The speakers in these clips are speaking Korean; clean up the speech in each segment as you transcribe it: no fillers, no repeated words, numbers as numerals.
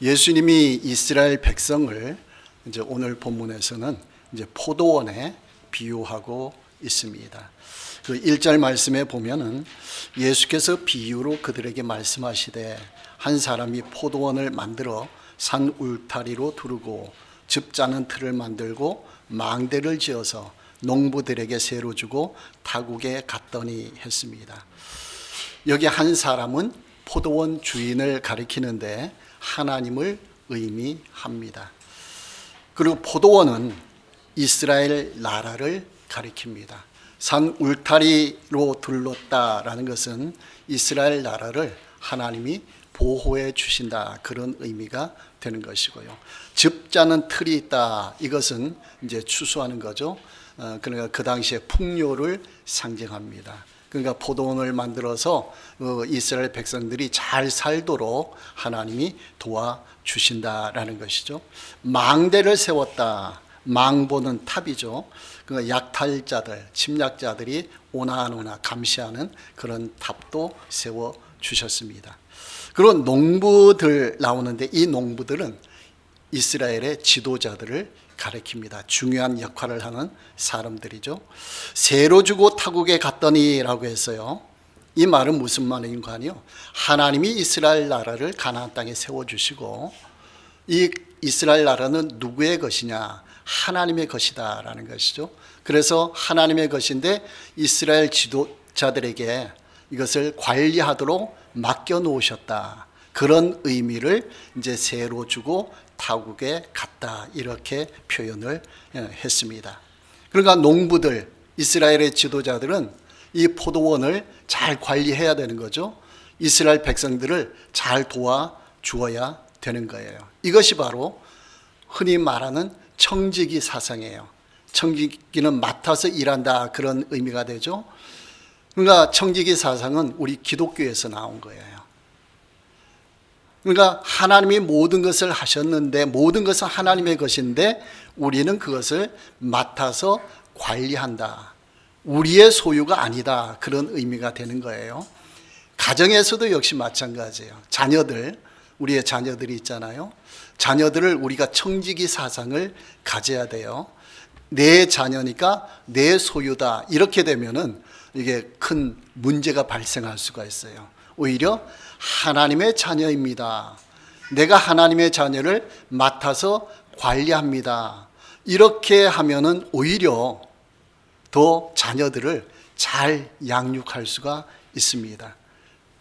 예수님이 이스라엘 백성을 이제 오늘 본문에서는 이제 포도원에 비유하고 있습니다. 그 1절 말씀에 보면은 예수께서 비유로 그들에게 말씀하시되 한 사람이 포도원을 만들어 산 울타리로 두르고 즙 짜는 틀을 만들고 망대를 지어서 농부들에게 세로 주고 타국에 갔더니 했습니다. 여기 한 사람은 포도원 주인을 가리키는데 하나님을 의미합니다. 그리고 포도원은 이스라엘 나라를 가리킵니다. 산 울타리로 둘렀다라는 것은 이스라엘 나라를 하나님이 보호해 주신다, 그런 의미가 되는 것이고요. 즙 짜는 틀이 있다, 이것은 이제 추수하는 거죠. 그러니까 그 당시에 풍요를 상징합니다. 그러니까 포도원을 만들어서 이스라엘 백성들이 잘 살도록 하나님이 도와주신다라는 것이죠. 망대를 세웠다. 망보는 탑이죠. 그러니까 약탈자들, 침략자들이 오나오나 감시하는 그런 탑도 세워주셨습니다. 그리고 농부들 나오는데 이 농부들은 이스라엘의 지도자들을 가리킵니다. 중요한 역할을 하는 사람들이죠. 세로 주고 타국에 갔더니 라고 했어요. 이 말은 무슨 말인가요? 하나님이 이스라엘 나라를 가나안 땅에 세워주시고 이 이스라엘 나라는 누구의 것이냐? 하나님의 것이다 라는 것이죠. 그래서 하나님의 것인데 이스라엘 지도자들에게 이것을 관리하도록 맡겨 놓으셨다. 그런 의미를 이제 세로 주고 타국에 갔다, 이렇게 표현을 했습니다. 그러니까 농부들, 이스라엘의 지도자들은 이 포도원을 잘 관리해야 되는 거죠. 이스라엘 백성들을 잘 도와주어야 되는 거예요. 이것이 바로 흔히 말하는 청지기 사상이에요. 청지기는 맡아서 일한다, 그런 의미가 되죠. 그러니까 청지기 사상은 우리 기독교에서 나온 거예요. 그러니까 하나님이 모든 것을 하셨는데 모든 것은 하나님의 것인데 우리는 그것을 맡아서 관리한다. 우리의 소유가 아니다, 그런 의미가 되는 거예요. 가정에서도 역시 마찬가지예요. 자녀들, 우리의 자녀들이 있잖아요. 자녀들을 우리가 청지기 사상을 가져야 돼요. 내 자녀니까 내 소유다, 이렇게 되면은 이게 큰 문제가 발생할 수가 있어요. 오히려 하나님의 자녀입니다. 내가 하나님의 자녀를 맡아서 관리합니다. 이렇게 하면은 오히려 더 자녀들을 잘 양육할 수가 있습니다.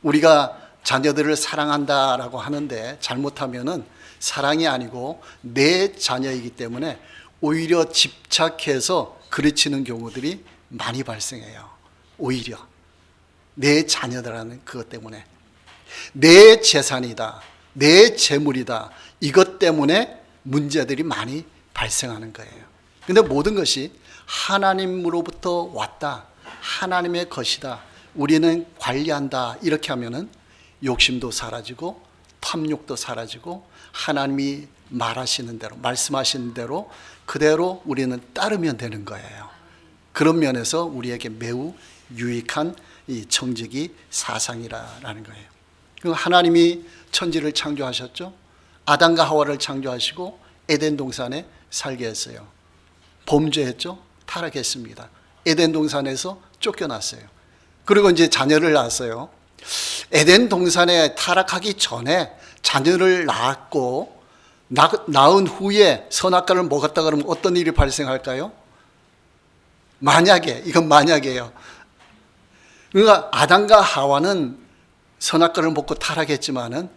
우리가 자녀들을 사랑한다라고 하는데 잘못하면은 사랑이 아니고 내 자녀이기 때문에 오히려 집착해서 그르치는 경우들이 많이 발생해요. 오히려 내 자녀들하는 그것 때문에 내 재산이다, 내 재물이다, 이것 때문에 문제들이 많이 발생하는 거예요. 근데 모든 것이 하나님으로부터 왔다, 하나님의 것이다, 우리는 관리한다, 이렇게 하면은 욕심도 사라지고 탐욕도 사라지고 하나님이 말하시는 대로, 말씀하시는 대로 그대로 우리는 따르면 되는 거예요. 그런 면에서 우리에게 매우 유익한 이 청지기 사상이라는 거예요. 하나님이 천지를 창조하셨죠. 아담과 하와를 창조하시고 에덴 동산에 살게 했어요. 범죄했죠. 타락했습니다. 에덴 동산에서 쫓겨났어요. 그리고 이제 자녀를 낳았어요. 에덴 동산에 타락하기 전에 자녀를 낳았고 낳은 후에 선악과를 먹었다 그러면 어떤 일이 발생할까요? 만약에, 이건 만약이에요. 그러니까 아담과 하와는 선악과를 먹고 타락했지만은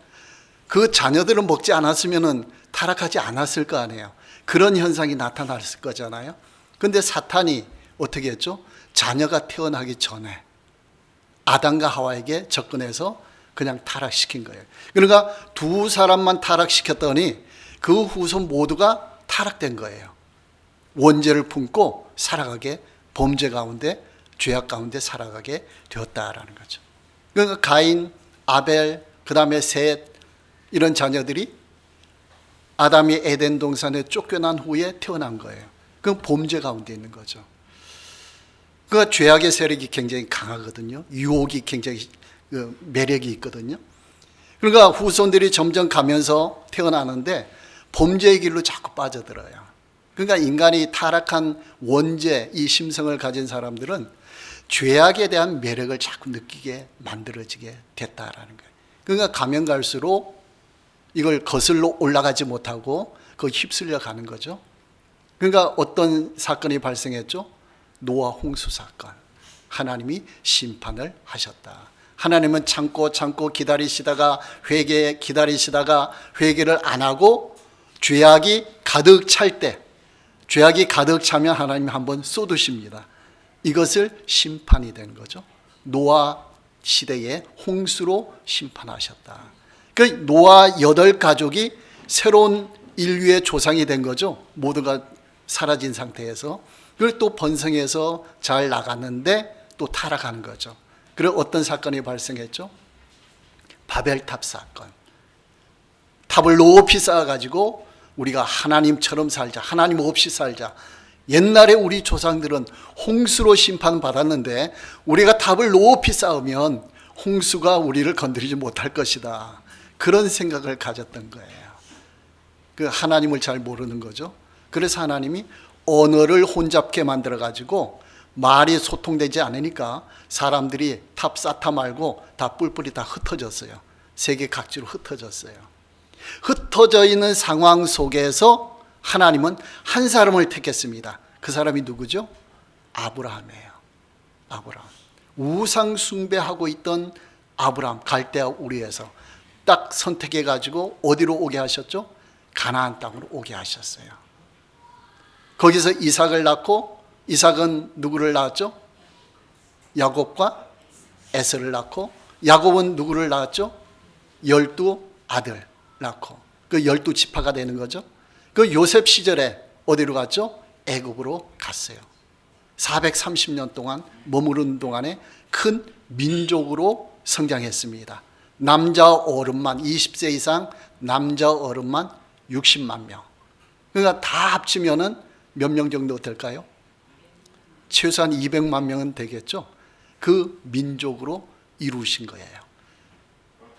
그 자녀들은 먹지 않았으면은 타락하지 않았을 거 아니에요. 그런 현상이 나타났을 거잖아요. 근데 사탄이 어떻게 했죠? 자녀가 태어나기 전에 아담과 하와에게 접근해서 그냥 타락시킨 거예요. 그러니까 두 사람만 타락시켰더니 그 후손 모두가 타락된 거예요. 원죄를 품고 살아가게, 범죄 가운데, 죄악 가운데 살아가게 되었다라는 거죠. 그러니까 가인, 아벨, 그 다음에 셋, 이런 자녀들이 아담이 에덴 동산에 쫓겨난 후에 태어난 거예요. 그건 범죄 가운데 있는 거죠. 그러니까 죄악의 세력이 굉장히 강하거든요. 유혹이 굉장히 매력이 있거든요. 그러니까 후손들이 점점 가면서 태어나는데 범죄의 길로 자꾸 빠져들어요. 그러니까 인간이 타락한 원죄, 이 심성을 가진 사람들은 죄악에 대한 매력을 자꾸 느끼게 만들어지게 됐다라는 거예요. 그러니까 가면 갈수록 이걸 거슬러 올라가지 못하고 그 휩쓸려 가는 거죠. 그러니까 어떤 사건이 발생했죠? 노아 홍수 사건. 하나님이 심판을 하셨다. 하나님은 참고 기다리시다가 기다리시다가 회개를 안 하고 죄악이 가득 차면 하나님이 한번 쏟으십니다. 이것을 심판이 된 거죠. 노아 시대에 홍수로 심판하셨다. 그 노아 8가족이 새로운 인류의 조상이 된 거죠. 모두가 사라진 상태에서. 그걸 또 번성해서 잘 나갔는데 또 타락하는 거죠. 그리고 어떤 사건이 발생했죠? 바벨탑 사건. 탑을 높이 쌓아가지고 우리가 하나님처럼 살자, 하나님 없이 살자. 옛날에 우리 조상들은 홍수로 심판받았는데 우리가 탑을 높이 쌓으면 홍수가 우리를 건드리지 못할 것이다. 그런 생각을 가졌던 거예요. 그 하나님을 잘 모르는 거죠. 그래서 하나님이 언어를 혼잡게 만들어가지고 말이 소통되지 않으니까 사람들이 탑 쌓다 말고 다 뿔뿔이 다 흩어졌어요. 세계 각지로 흩어졌어요. 흩어져 있는 상황 속에서 하나님은 한 사람을 택했습니다. 그 사람이 누구죠? 아브라함이에요. 아브라함. 우상 숭배하고 있던 아브라함, 갈대아 우리에서 딱 선택해가지고 어디로 오게 하셨죠? 가나안 땅으로 오게 하셨어요. 거기서 이삭을 낳고, 이삭은 누구를 낳았죠? 야곱과 에서를 낳고, 야곱은 누구를 낳았죠? 12 아들 낳고, 그 12지파가 되는 거죠. 그 요셉 시절에 어디로 갔죠? 애굽으로 갔어요. 430년 동안 머무른 동안에 큰 민족으로 성장했습니다. 남자 어른만 20세 이상 남자 어른만 60만 명. 그러니까 다 합치면은 몇 명 정도 될까요? 최소한 200만 명은 되겠죠. 그 민족으로 이루신 거예요.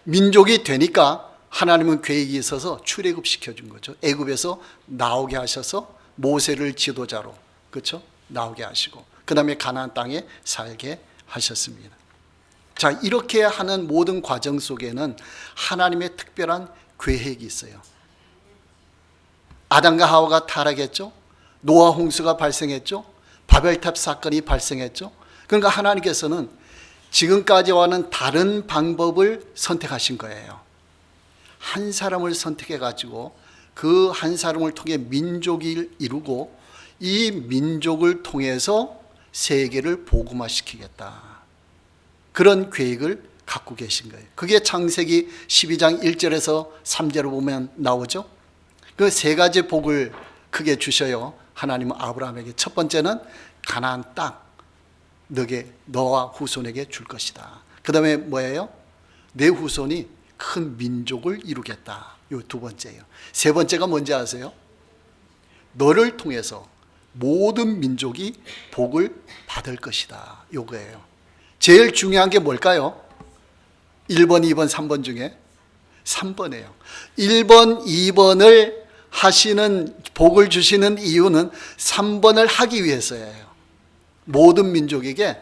민족이 되니까 하나님은 계획이 있어서 출애굽 시켜준 거죠. 애굽에서 나오게 하셔서 모세를 지도자로, 그렇죠? 나오게 하시고 그 다음에 가나안 땅에 살게 하셨습니다. 자, 이렇게 하는 모든 과정 속에는 하나님의 특별한 계획이 있어요. 아담과 하와가 타락했죠. 노아 홍수가 발생했죠. 바벨탑 사건이 발생했죠. 그러니까 하나님께서는 지금까지와는 다른 방법을 선택하신 거예요. 한 사람을 선택해 가지고 그 한 사람을 통해 민족을 이루고 이 민족을 통해서 세계를 복음화시키겠다. 그런 계획을 갖고 계신 거예요. 그게 창세기 12장 1절에서 3절을 보면 나오죠. 그 세 가지 복을 크게 주셔요. 하나님은 아브라함에게. 첫 번째는 가나안 땅 너와 후손에게 줄 것이다. 그 다음에 뭐예요? 내 후손이 큰 민족을 이루겠다. 요 두 번째예요. 세 번째가 뭔지 아세요? 너를 통해서 모든 민족이 복을 받을 것이다. 요거예요. 제일 중요한 게 뭘까요? 1번, 2번, 3번 중에 3번이에요. 1번, 2번을 하시는, 복을 주시는 이유는 3번을 하기 위해서예요. 모든 민족에게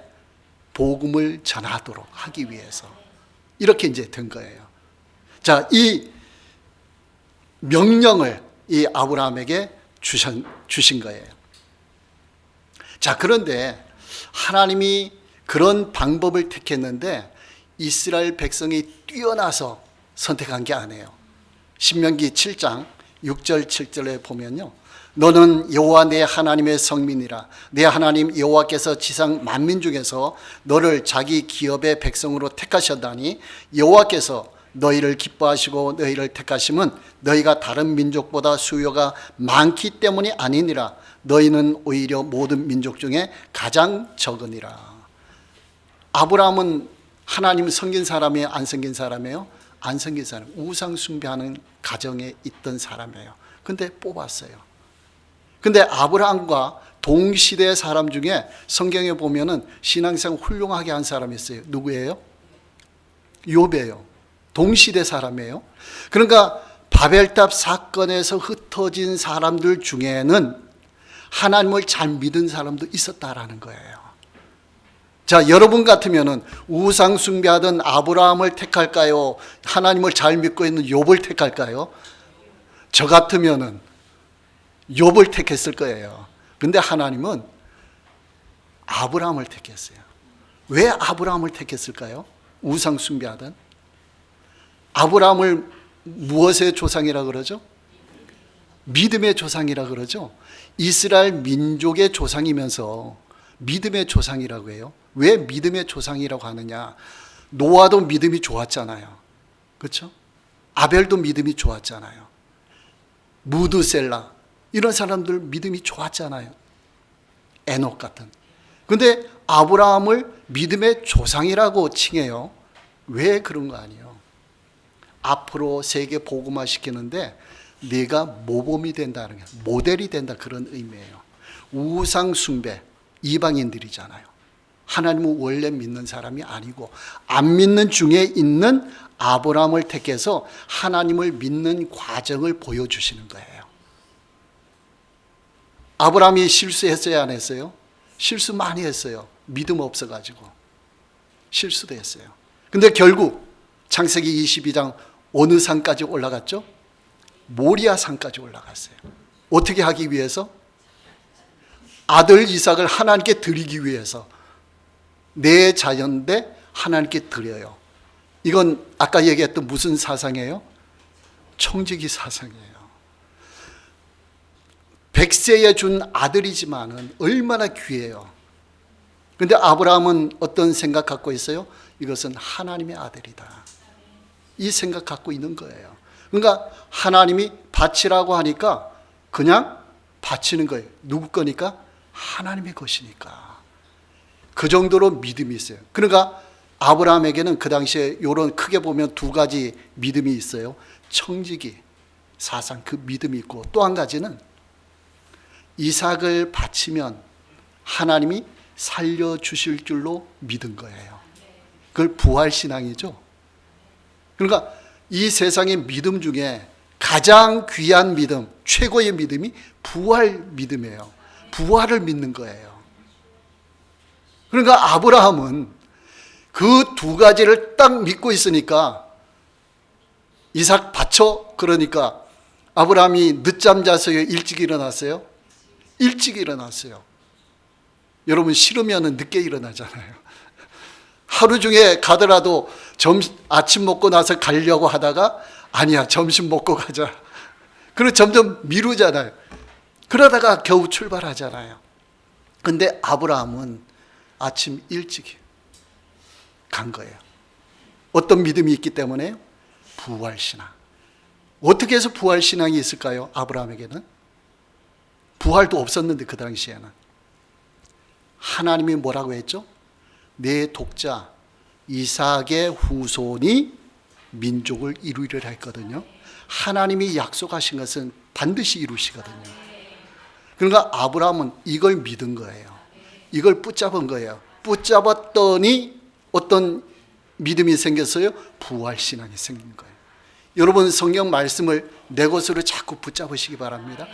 복음을 전하도록 하기 위해서. 이렇게 이제 된 거예요. 자, 이 명령을 이 아브라함에게 주신 거예요. 자, 그런데 하나님이 그런 방법을 택했는데 이스라엘 백성이 뛰어나서 선택한 게 아니에요. 신명기 7장 6절 7절에 보면요, 너는 여호와 내 하나님의 성민이라. 내 하나님 여호와께서 지상 만민 중에서 너를 자기 기업의 백성으로 택하셨다니 여호와께서 너희를 기뻐하시고 너희를 택하심은 너희가 다른 민족보다 수요가 많기 때문이 아니니라. 너희는 오히려 모든 민족 중에 가장 적으니라. 아브라함은 하나님 섬긴 사람이에요? 안 섬긴 사람이에요? 안 섬긴 사람. 우상 숭배하는 가정에 있던 사람이에요. 근데 뽑았어요. 근데 아브라함과 동시대 사람 중에 성경에 보면은 신앙생활 훌륭하게 한 사람이 있어요. 누구예요? 욥이에요. 동시대 사람이에요. 그러니까 바벨탑 사건에서 흩어진 사람들 중에는 하나님을 잘 믿은 사람도 있었다라는 거예요. 자, 여러분 같으면은 우상 숭배하던 아브라함을 택할까요? 하나님을 잘 믿고 있는 욥을 택할까요? 저 같으면은 욥을 택했을 거예요. 근데 하나님은 아브라함을 택했어요. 왜 아브라함을 택했을까요? 우상 숭배하던 아브라함을 무엇의 조상이라 그러죠? 믿음의 조상이라 그러죠. 이스라엘 민족의 조상이면서 믿음의 조상이라고 해요. 왜 믿음의 조상이라고 하느냐? 노아도 믿음이 좋았잖아요. 그렇죠? 아벨도 믿음이 좋았잖아요. 무드셀라 이런 사람들 믿음이 좋았잖아요. 에녹 같은. 근데 아브라함을 믿음의 조상이라고 칭해요. 왜 그런 거 아니에요? 앞으로 세계 복음화 시키는데 네가 모범이 된다는 게 모델이 된다 그런 의미예요. 우상 숭배 이방인들이잖아요. 하나님을 원래 믿는 사람이 아니고 안 믿는 중에 있는 아브라함을 택해서 하나님을 믿는 과정을 보여주시는 거예요. 아브라함이 실수했어요, 안 했어요? 실수 많이 했어요. 믿음 없어가지고 실수도 했어요. 근데 결국 창세기 22장 어느 산까지 올라갔죠? 모리아 산까지 올라갔어요. 어떻게 하기 위해서? 아들 이삭을 하나님께 드리기 위해서. 내 자연대 하나님께 드려요. 이건 아까 얘기했던 무슨 사상이에요? 청지기 사상이에요. 100세에 준 아들이지만은 얼마나 귀해요. 근데 아브라함은 어떤 생각 갖고 있어요? 이것은 하나님의 아들이다. 이 생각 갖고 있는 거예요. 그러니까 하나님이 바치라고 하니까 그냥 바치는 거예요. 누구 거니까? 하나님의 것이니까. 그 정도로 믿음이 있어요. 그러니까 아브라함에게는 그 당시에 이런 크게 보면 두 가지 믿음이 있어요. 청지기 사상 그 믿음이 있고 또 한 가지는 이삭을 바치면 하나님이 살려주실 줄로 믿은 거예요. 그걸 부활신앙이죠. 그러니까 이 세상의 믿음 중에 가장 귀한 믿음, 최고의 믿음이 부활 믿음이에요. 부활을 믿는 거예요. 그러니까 아브라함은 그 두 가지를 딱 믿고 있으니까 이삭 바쳐 그러니까 아브라함이 늦잠 자서요, 일찍 일어났어요? 일찍 일어났어요. 여러분 싫으면 늦게 일어나잖아요. 하루 중에 가더라도 아침 먹고 나서 가려고 하다가 아니야 점심 먹고 가자. 그리고 점점 미루잖아요. 그러다가 겨우 출발하잖아요. 근데 아브라함은 아침 일찍 간 거예요. 어떤 믿음이 있기 때문에? 부활신앙. 어떻게 해서 부활신앙이 있을까요? 아브라함에게는? 부활도 없었는데 그 당시에는. 하나님이 뭐라고 했죠? 내 독자 이삭의 후손이 민족을 이루리라 했거든요. 하나님이 약속하신 것은 반드시 이루시거든요. 그러니까 아브라함은 이걸 믿은 거예요. 이걸 붙잡은 거예요. 붙잡았더니 어떤 믿음이 생겼어요? 부활신앙이 생긴 거예요. 여러분 성경 말씀을 내 것으로 자꾸 붙잡으시기 바랍니다.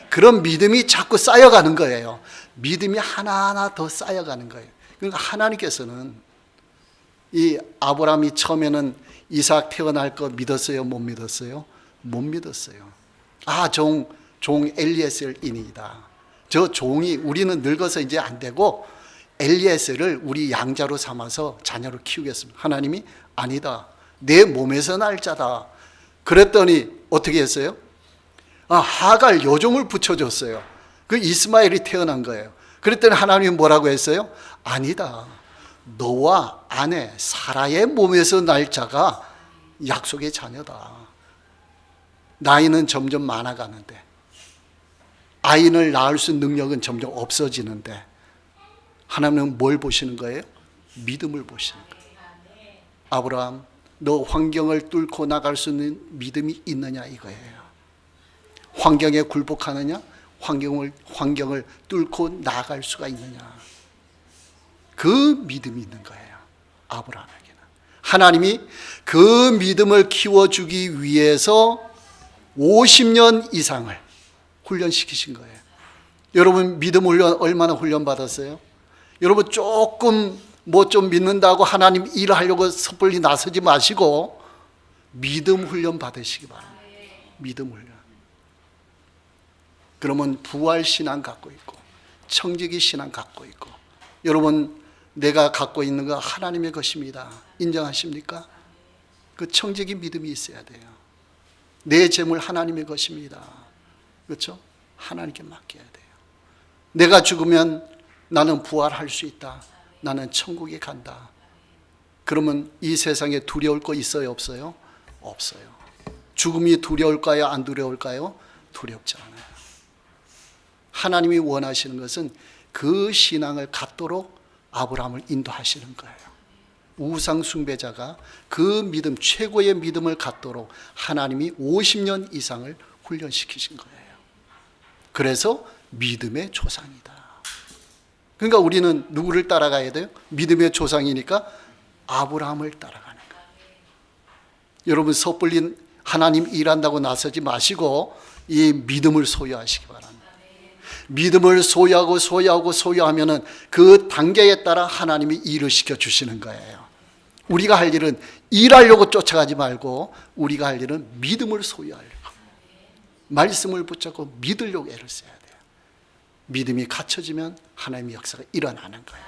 그런 믿음이 자꾸 쌓여가는 거예요. 믿음이 하나하나 더 쌓여가는 거예요. 그러니까 하나님께서는 이 아브라함이 처음에는 이삭 태어날 거 믿었어요? 못 믿었어요? 못 믿었어요. 아, 종 엘리에셀이니이다. 저 종이 우리는 늙어서 이제 안 되고 엘리에셀을 우리 양자로 삼아서 자녀로 키우겠습니다. 하나님이 아니다. 내 몸에서 날 자다. 그랬더니 어떻게 했어요? 하갈 여종을 붙여줬어요. 그 이스마엘이 태어난 거예요. 그랬더니 하나님이 뭐라고 했어요? 아니다. 너와 아내 사라의 몸에서 날 자가 약속의 자녀다. 나이는 점점 많아가는데 아이를 낳을 수 있는 능력은 점점 없어지는데 하나님은 뭘 보시는 거예요? 믿음을 보시는 거예요. 아브라함, 너 환경을 뚫고 나갈 수 있는 믿음이 있느냐 이거예요. 환경에 굴복하느냐? 환경을 뚫고 나갈 수가 있느냐? 그 믿음이 있는 거예요. 아브라함에게는. 하나님이 그 믿음을 키워주기 위해서 50년 이상을 훈련시키신 거예요. 여러분 믿음 훈련 얼마나 훈련 받았어요? 여러분 조금 뭐 좀 믿는다고 하나님 일하려고 섣불리 나서지 마시고 믿음 훈련 받으시기 바랍니다. 믿음 훈련. 그러면 부활 신앙 갖고 있고 청지기 신앙 갖고 있고, 여러분 내가 갖고 있는 거 하나님의 것입니다. 인정하십니까? 그 청지기 믿음이 있어야 돼요. 내 재물 하나님의 것입니다. 그렇죠? 하나님께 맡겨야 돼요. 내가 죽으면 나는 부활할 수 있다. 나는 천국에 간다. 그러면 이 세상에 두려울 거 있어요, 없어요? 없어요. 죽음이 두려울까요, 안 두려울까요? 두렵지 않아요. 하나님이 원하시는 것은 그 신앙을 갖도록 아브라함을 인도하시는 거예요. 우상 숭배자가 그 믿음, 최고의 믿음을 갖도록 하나님이 50년 이상을 훈련시키신 거예요. 그래서 믿음의 조상이다. 그러니까 우리는 누구를 따라가야 돼요? 믿음의 조상이니까 아브라함을 따라가는 거예요. 여러분 섣불리 하나님 일한다고 나서지 마시고 이 믿음을 소유하시기 바랍니다. 믿음을 소유하면은 그 단계에 따라 하나님이 일을 시켜 주시는 거예요. 우리가 할 일은 일하려고 쫓아가지 말고 우리가 할 일은 믿음을 소유하려고, 말씀을 붙잡고 믿으려고 애를 써야 돼요. 믿음이 갖춰지면 하나님의 역사가 일어나는 거예요.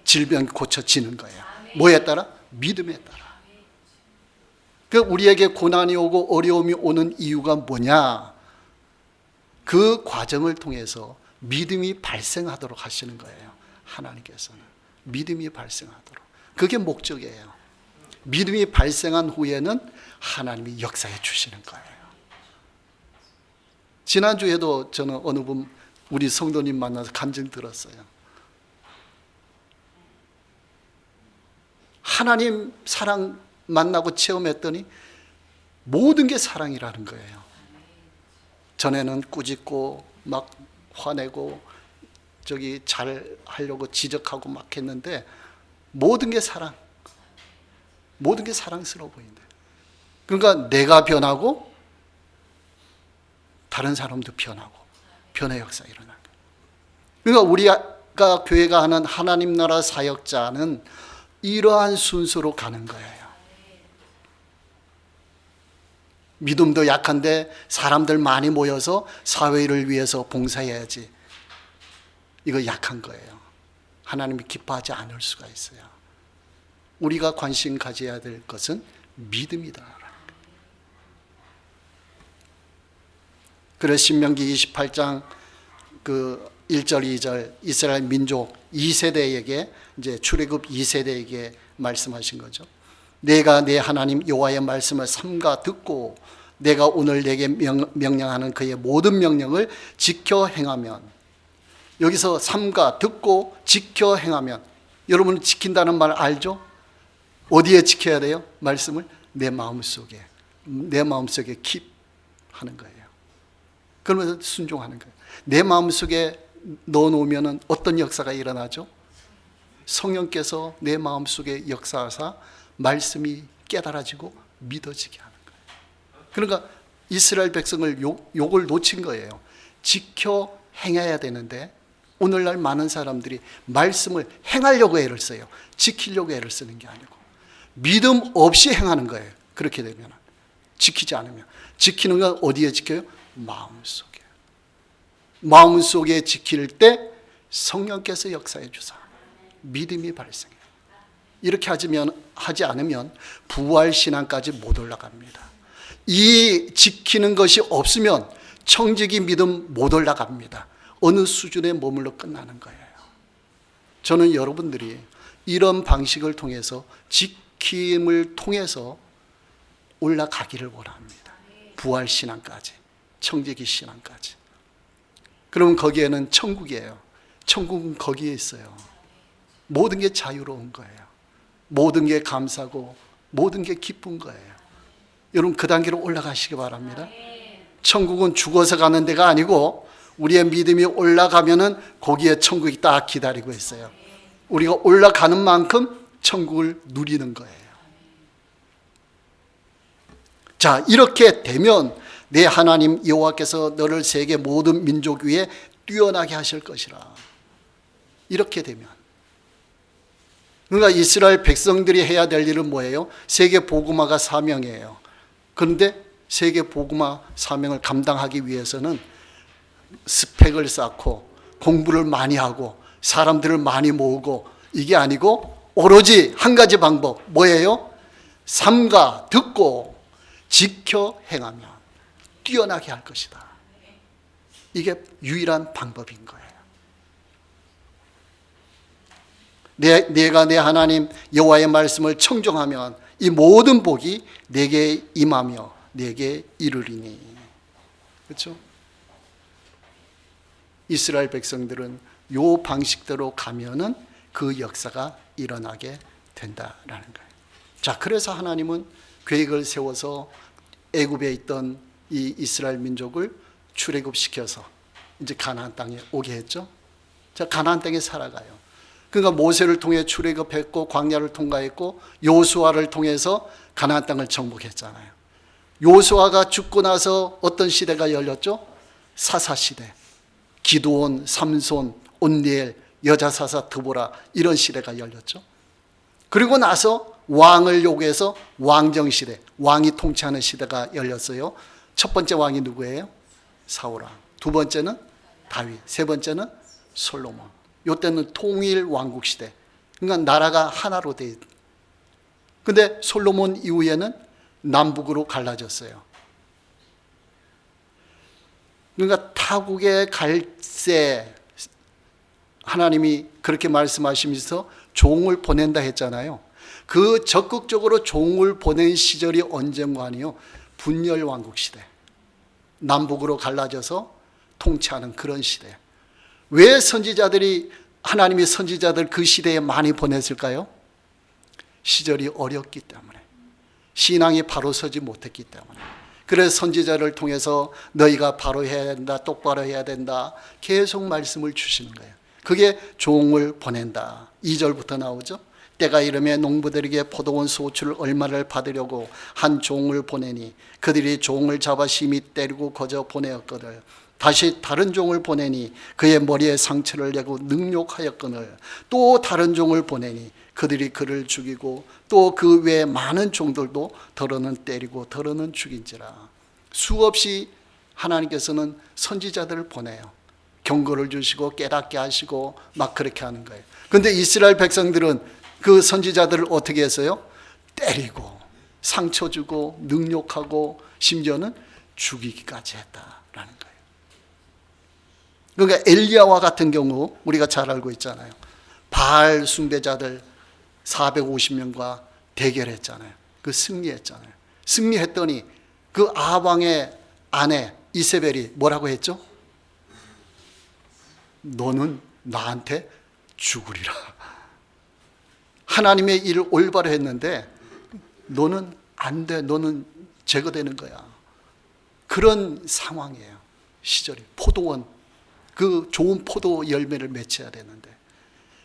질병이 고쳐지는 거예요. 뭐에 따라? 믿음에 따라. 그 우리에게 고난이 오고 어려움이 오는 이유가 뭐냐? 그 과정을 통해서 믿음이 발생하도록 하시는 거예요. 하나님께서는 믿음이 발생하도록. 그게 목적이에요. 믿음이 발생한 후에는 하나님이 역사해 주시는 거예요. 지난주에도 저는 어느 분 우리 성도님 만나서 간증 들었어요. 하나님 사랑 만나고 체험했더니 모든 게 사랑이라는 거예요. 전에는 꾸짖고 막 화내고 잘 하려고 지적하고 막 했는데 모든 게 사랑, 모든 게 사랑스러워 보인대. 그러니까 내가 변하고 다른 사람도 변하고 변의 역사가 일어나는 거예요. 그러니까 우리가 교회가 하는 하나님 나라 사역자는 이러한 순서로 가는 거예요. 믿음도 약한데 사람들 많이 모여서 사회를 위해서 봉사해야지. 이거 약한 거예요. 하나님이 기뻐하지 않을 수가 있어요. 우리가 관심 가져야 될 것은 믿음이다. 그래서 신명기 28장 그 1절 2절 이스라엘 민족 2세대에게 이제 출애굽 2세대에게 말씀하신 거죠. 내가 내 하나님 여호와의 말씀을 삼가 듣고 내가 오늘 내게 명령하는 그의 모든 명령을 지켜 행하면, 여기서 삼가 듣고 지켜 행하면, 여러분 지킨다는 말 알죠? 어디에 지켜야 돼요? 말씀을 내 마음속에 킵하는 거예요. 그러면서 순종하는 거예요. 내 마음속에 넣어놓으면 어떤 역사가 일어나죠? 성령께서 내 마음속에 역사하사 말씀이 깨달아지고 믿어지게 하는 거예요. 그러니까 이스라엘 백성을 요걸 놓친 거예요. 지켜 행해야 되는데 오늘날 많은 사람들이 말씀을 행하려고 애를 써요. 지키려고 애를 쓰는 게 아니고 믿음 없이 행하는 거예요. 그렇게 되면 지키지 않으면. 지키는 건 어디에 지켜요? 마음속에. 마음속에 지킬 때 성령께서 역사해 주사 믿음이 발생해요. 이렇게 하지 않으면 부활신앙까지 못 올라갑니다. 이 지키는 것이 없으면 청지기 믿음 못 올라갑니다. 어느 수준에 머물러 끝나는 거예요. 저는 여러분들이 이런 방식을 통해서 지킴을 통해서 올라가기를 원합니다. 부활신앙까지, 청지기 신앙까지. 그러면 거기에는 천국이에요. 천국은 거기에 있어요. 모든 게 자유로운 거예요. 모든 게 감사고 모든 게 기쁜 거예요. 여러분 그 단계로 올라가시기 바랍니다. 천국은 죽어서 가는 데가 아니고 우리의 믿음이 올라가면은 거기에 천국이 딱 기다리고 있어요. 우리가 올라가는 만큼 천국을 누리는 거예요. 자, 이렇게 되면 내 하나님 여호와께서 너를 세계 모든 민족 위에 뛰어나게 하실 것이라. 이렇게 되면. 그러니까 이스라엘 백성들이 해야 될 일은 뭐예요? 세계 복음화가 사명이에요. 그런데 세계 복음화 사명을 감당하기 위해서는 스펙을 쌓고 공부를 많이 하고 사람들을 많이 모으고 이게 아니고 오로지 한 가지 방법 뭐예요? 삼가 듣고 지켜 행하면 뛰어나게 할 것이다. 이게 유일한 방법인 거예요. 내가 내 하나님 여호와의 말씀을 청종하면 이 모든 복이 내게 임하며 내게 이르리니. 그렇죠? 이스라엘 백성들은 요 방식대로 가면은 그 역사가 일어나게 된다라는 거예요. 자, 그래서 하나님은 계획을 세워서 애굽에 있던 이 이스라엘 민족을 출애굽시켜서 이제 가나안 땅에 오게 했죠. 자, 가나안 땅에 살아가요. 그러니까 모세를 통해 출애굽했고 광야를 통과했고 요수아를 통해서 가나안 땅을 정복했잖아요. 요수아가 죽고 나서 어떤 시대가 열렸죠? 사사 시대. 기드온, 삼손, 온니엘, 여자 사사 드보라 이런 시대가 열렸죠. 그리고 나서 왕을 요구해서 왕정 시대, 왕이 통치하는 시대가 열렸어요. 첫 번째 왕이 누구예요? 사울 왕. 두 번째는 다윗. 세 번째는 솔로몬. 이때는 통일 왕국 시대. 그러니까 나라가 하나로 돼. 근데 솔로몬 이후에는 남북으로 갈라졌어요. 그러니까 타국의 갈새, 하나님이 그렇게 말씀하시면서 종을 보낸다 했잖아요. 그 적극적으로 종을 보낸 시절이 언젠가니요? 분열 왕국 시대. 남북으로 갈라져서 통치하는 그런 시대. 왜 선지자들이, 하나님이 선지자들 그 시대에 많이 보냈을까요? 시절이 어렵기 때문에. 신앙이 바로 서지 못했기 때문에. 그래서 선지자를 통해서 너희가 바로 해야 된다, 똑바로 해야 된다, 계속 말씀을 주시는 거예요. 그게 종을 보낸다. 2절부터 나오죠. 때가 이르매 농부들에게 포도원 소출을 얼마를 받으려고 한 종을 보내니 그들이 종을 잡아 심히 때리고 거저 보내었거늘 다시 다른 종을 보내니 그의 머리에 상처를 내고 능욕하였거늘 또 다른 종을 보내니 그들이 그를 죽이고 또 그 외에 많은 종들도 더러는 때리고 더러는 죽인지라. 수없이 하나님께서는 선지자들을 보내요. 경고를 주시고 깨닫게 하시고 막 그렇게 하는 거예요. 그런데 이스라엘 백성들은 그 선지자들을 어떻게 했어요? 때리고 상처 주고 능욕하고 심지어는 죽이기까지 했다라는 거예요. 그러니까 엘리야와 같은 경우 우리가 잘 알고 있잖아요. 바알 숭배자들 450명과 대결했잖아요. 그 승리했잖아요. 승리했더니 그 아방의 아내 이세벨이 뭐라고 했죠? 너는 나한테 죽으리라. 하나님의 일을 올바로 했는데 너는 안 돼. 너는 제거되는 거야. 그런 상황이에요. 시절이. 포도원. 그 좋은 포도 열매를 맺혀야 되는데.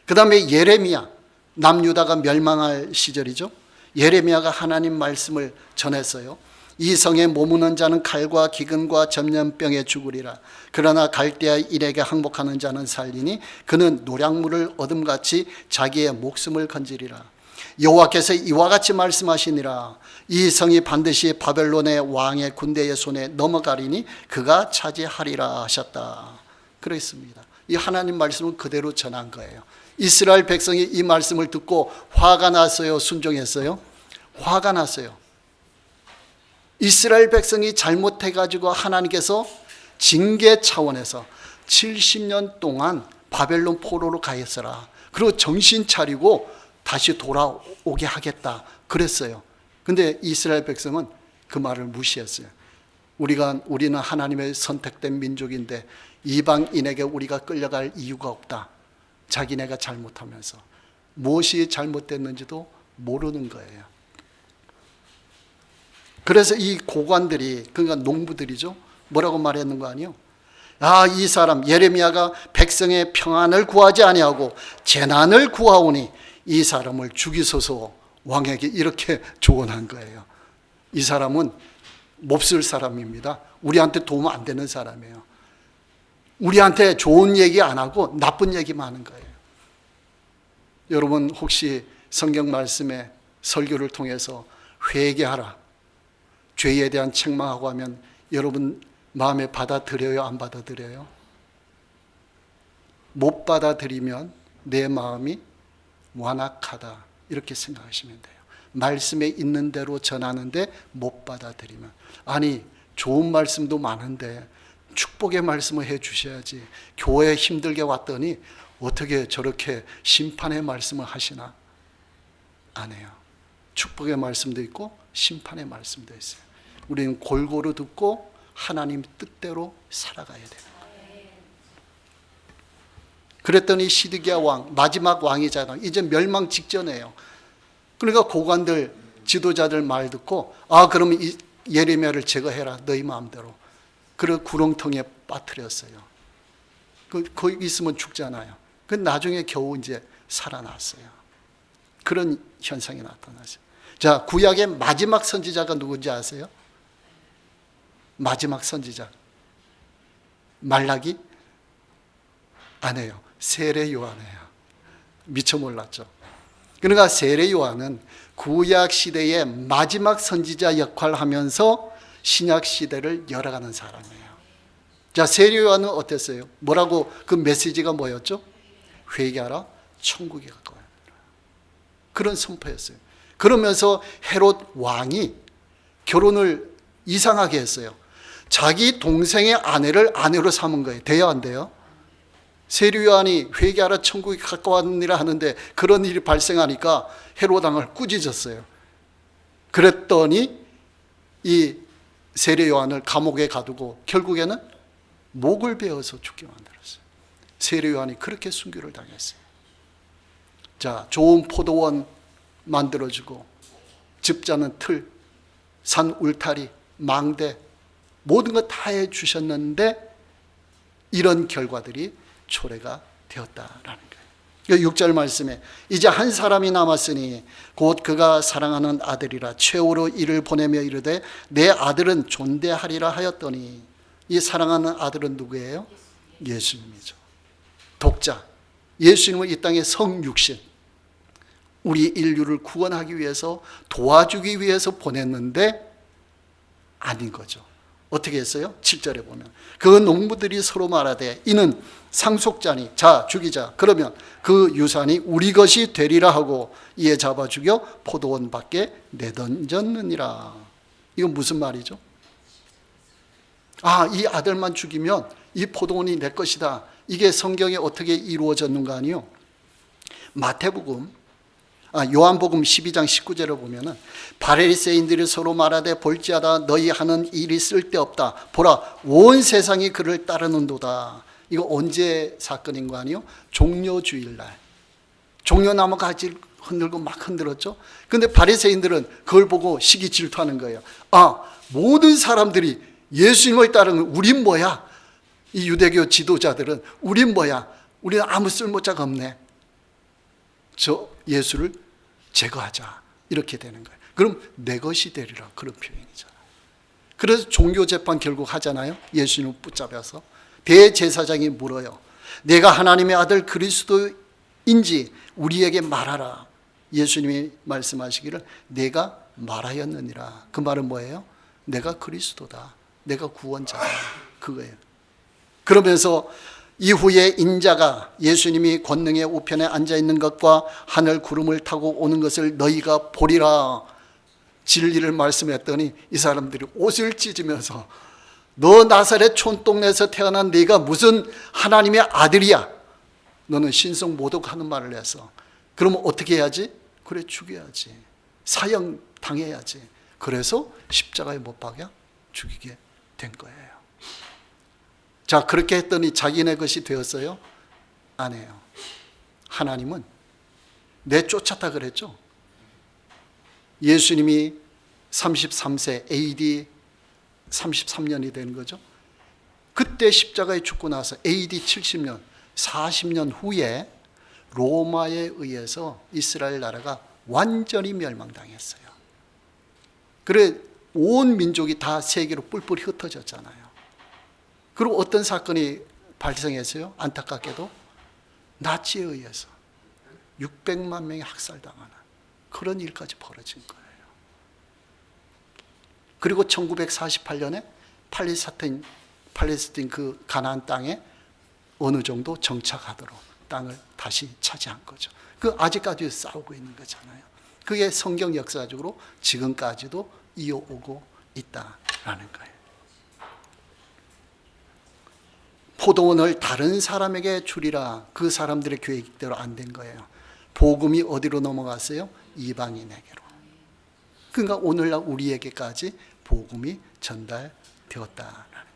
그 다음에 예레미야. 남유다가 멸망할 시절이죠. 예레미야가 하나님 말씀을 전했어요. 이 성에 머무는 자는 칼과 기근과 전염병에 죽으리라. 그러나 갈대아 일에게 항복하는 자는 살리니 그는 노량물을 얻음같이 자기의 목숨을 건지리라. 여호와께서 이와 같이 말씀하시니라. 이 성이 반드시 바벨론의 왕의 군대의 손에 넘어가리니 그가 차지하리라 하셨다. 그랬습니다. 이 하나님 말씀은 그대로 전한 거예요. 이스라엘 백성이 이 말씀을 듣고 화가 났어요? 순종했어요? 화가 났어요. 이스라엘 백성이 잘못해가지고 하나님께서 징계 차원에서 70년 동안 바벨론 포로로 가 있어라. 그리고 정신 차리고 다시 돌아오게 하겠다. 그랬어요. 근데 이스라엘 백성은 그 말을 무시했어요. 우리는 하나님의 선택된 민족인데 이방인에게 우리가 끌려갈 이유가 없다. 자기네가 잘못하면서 무엇이 잘못됐는지도 모르는 거예요. 그래서 이 고관들이, 그러니까 농부들이죠, 뭐라고 말했는 거 아니에요? 아, 이 사람 예레미야가 백성의 평안을 구하지 아니하고 재난을 구하오니 이 사람을 죽이소서 왕에게 이렇게 조언한 거예요. 이 사람은 몹쓸 사람입니다. 우리한테 도움 안 되는 사람이에요. 우리한테 좋은 얘기 안 하고 나쁜 얘기만 하는 거예요. 여러분 혹시 성경 말씀에 설교를 통해서 회개하라, 죄에 대한 책망하고 하면 여러분 마음에 받아들여요? 안 받아들여요? 못 받아들이면 내 마음이 완악하다 이렇게 생각하시면 돼요. 말씀에 있는 대로 전하는데 못 받아들이면, 아니 좋은 말씀도 많은데 축복의 말씀을 해 주셔야지, 교회 힘들게 왔더니 어떻게 저렇게 심판의 말씀을 하시나? 안 해요. 축복의 말씀도 있고 심판의 말씀도 있어요. 우리는 골고루 듣고 하나님 뜻대로 살아가야 돼요. 그랬더니 시드기야 왕, 마지막 왕이잖아요. 이제 멸망 직전이에요. 그러니까 고관들, 지도자들 말 듣고, 아 그러면 이 예레미야를 제거해라, 너희 마음대로. 그리고 구렁텅이에 빠뜨렸어요. 거기 있으면 죽잖아요. 그 나중에 겨우 이제 살아났어요. 그런 현상이 나타났어요. 자, 구약의 마지막 선지자가 누군지 아세요? 마지막 선지자 말라기? 아니에요. 세례 요한이에요. 미처 몰랐죠. 그러니까 세례 요한은 구약 시대의 마지막 선지자 역할을 하면서 신약 시대를 열어가는 사람이에요. 자, 세례 요한은 어땠어요? 뭐라고, 그 메시지가 뭐였죠? 회개하라, 천국이 가까워요. 그런 선포였어요. 그러면서 헤롯 왕이 결혼을 이상하게 했어요. 자기 동생의 아내를 아내로 삼은 거예요. 돼요, 안 돼요? 세례 요한이 회개하라, 천국이 가까웠느니라 하는데 그런 일이 발생하니까 헤롯 왕을 꾸짖었어요. 그랬더니 이 세례 요한을 감옥에 가두고 결국에는 목을 베어서 죽게 만들었어요. 세례 요한이 그렇게 순교를 당했어요. 자, 좋은 포도원 만들어주고 집 자는 틀, 산 울타리, 망대 모든 것 다 해주셨는데 이런 결과들이 초래가 되었다라는 거예요. 6절 말씀에 이제 한 사람이 남았으니 곧 그가 사랑하는 아들이라 최후로 이를 보내며 이르되 내 아들은 존대하리라 하였더니, 이 사랑하는 아들은 누구예요? 예수님이죠. 독자 예수님은 이 땅에 성육신, 우리 인류를 구원하기 위해서, 도와주기 위해서 보냈는데 아닌 거죠. 어떻게 했어요? 7절에 보면 그 농부들이 서로 말하되 이는 상속자니 자 죽이자. 그러면 그 유산이 우리 것이 되리라 하고 이에 잡아 죽여 포도원 밖에 내던졌느니라. 이건 무슨 말이죠? 아, 이 아들만 죽이면 이 포도원이 내 것이다. 이게 성경에 어떻게 이루어졌는가 아니요? 요한복음 12장 19절을 보면은 바리새인들이 서로 말하되 볼지어다 너희 하는 일이 쓸데없다. 보라 온 세상이 그를 따르는도다. 이거 언제 사건인 거 아니요? 종려주일날 종려나무 가지를 흔들고 막 흔들었죠. 근데 바리새인들은 그걸 보고 시기 질투하는 거예요. 아, 모든 사람들이 예수님을 따르는 우린 뭐야? 이 유대교 지도자들은 우린 뭐야? 우리는 아무 쓸모자가 없네. 저 예수를 제거하자. 이렇게 되는 거예요. 그럼 내 것이 되리라. 그런 표현이잖아요. 그래서 종교재판 결국 하잖아요. 예수님을 붙잡아서 대제사장이 물어요. 내가 하나님의 아들 그리스도인지 우리에게 말하라. 예수님이 말씀하시기를 내가 말하였느니라. 그 말은 뭐예요? 내가 그리스도다. 내가 구원자다. 그거예요. 그러면서 이후에 인자가 예수님이 권능의 우편에 앉아있는 것과 하늘 구름을 타고 오는 것을 너희가 보리라. 진리를 말씀했더니 이 사람들이 옷을 찢으면서 너 나사렛 촌동네에서 태어난 네가 무슨 하나님의 아들이야. 너는 신성 모독하는 말을 해서. 그러면 어떻게 해야지? 그래, 죽여야지. 사형 당해야지. 그래서 십자가에 못 박아 죽이게 된 거예요. 자, 그렇게 했더니 자기네 것이 되었어요? 아니에요. 하나님은 내쫓았다 그랬죠. 예수님이 33세 AD 33년이 되는 거죠. 그때 십자가에 죽고 나서 AD 70년 40년 후에 로마에 의해서 이스라엘 나라가 완전히 멸망당했어요. 그래 온 민족이 다 세계로 뿔뿔이 흩어졌잖아요. 그리고 어떤 사건이 발생했어요? 안타깝게도 나치에 의해서 600만 명이 학살당하는 그런 일까지 벌어진 거예요. 그리고 1948년에 팔레스틴 그 가나안 땅에 어느 정도 정착하도록 땅을 다시 차지한 거죠. 그 아직까지 싸우고 있는 거잖아요. 그게 성경 역사적으로 지금까지도 이어오고 있다라는 거예요. 포도원을 다른 사람에게 주리라. 그 사람들의 계획대로 안 된 거예요. 복음이 어디로 넘어갔어요? 이방인에게로. 그러니까 오늘날 우리에게까지 복음이 전달되었다라는 거예요.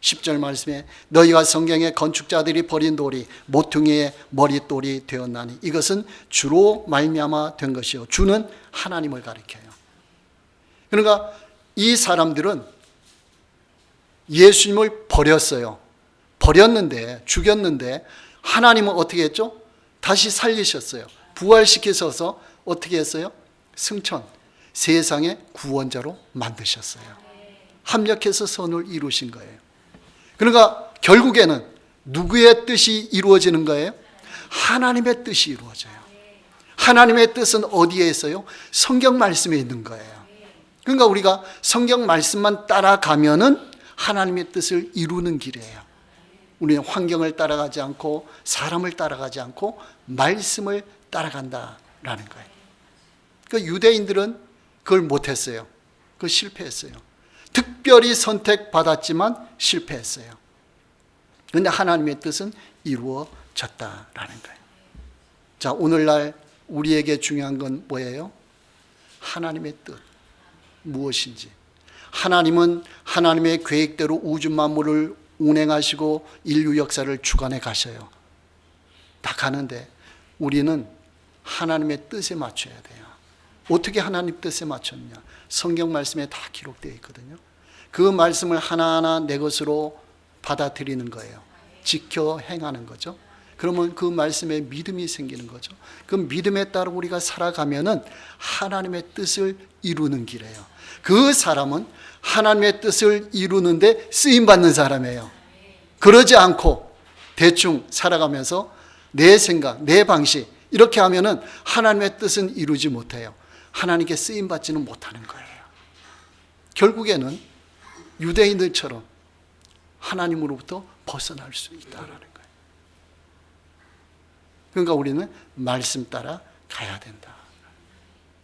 10절 말씀에 너희가 성경의 건축자들이 버린 돌이 모퉁이의 머릿돌이 되었나니 이것은 주로 말미암아 된 것이요. 주는 하나님을 가리켜요. 그러니까 이 사람들은 예수님을 버렸는데 죽였는데 하나님은 어떻게 했죠? 다시 살리셨어요. 부활시키셔서 어떻게 했어요? 승천, 세상의 구원자로 만드셨어요. 합력해서 선을 이루신 거예요. 그러니까 결국에는 누구의 뜻이 이루어지는 거예요? 하나님의 뜻이 이루어져요. 하나님의 뜻은 어디에 있어요? 성경 말씀에 있는 거예요. 그러니까 우리가 성경 말씀만 따라가면은 하나님의 뜻을 이루는 길이에요. 우리는 환경을 따라가지 않고 사람을 따라가지 않고 말씀을 따라간다라는 거예요. 그 유대인들은 그걸 못했어요. 그걸 실패했어요. 특별히 선택받았지만 실패했어요. 그런데 하나님의 뜻은 이루어졌다라는 거예요. 자, 오늘날 우리에게 중요한 건 뭐예요? 하나님의 뜻 무엇인지. 하나님은 하나님의 계획대로 우주 만물을 운행하시고 인류 역사를 주관해 가셔요. 다 가는데 우리는 하나님의 뜻에 맞춰야 돼요. 어떻게 하나님 뜻에 맞췄냐? 성경 말씀에 다 기록되어 있거든요. 그 말씀을 하나하나 내 것으로 받아들이는 거예요. 지켜 행하는 거죠. 그러면 그 말씀에 믿음이 생기는 거죠. 그 믿음에 따라 우리가 살아가면은 하나님의 뜻을 이루는 길이에요. 그 사람은 하나님의 뜻을 이루는데 쓰임받는 사람이에요. 그러지 않고 대충 살아가면서 내 생각, 내 방식 이렇게 하면은 하나님의 뜻은 이루지 못해요. 하나님께 쓰임받지는 못하는 거예요. 결국에는 유대인들처럼 하나님으로부터 벗어날 수 있다는 거예요. 그러니까 우리는 말씀 따라 가야 된다.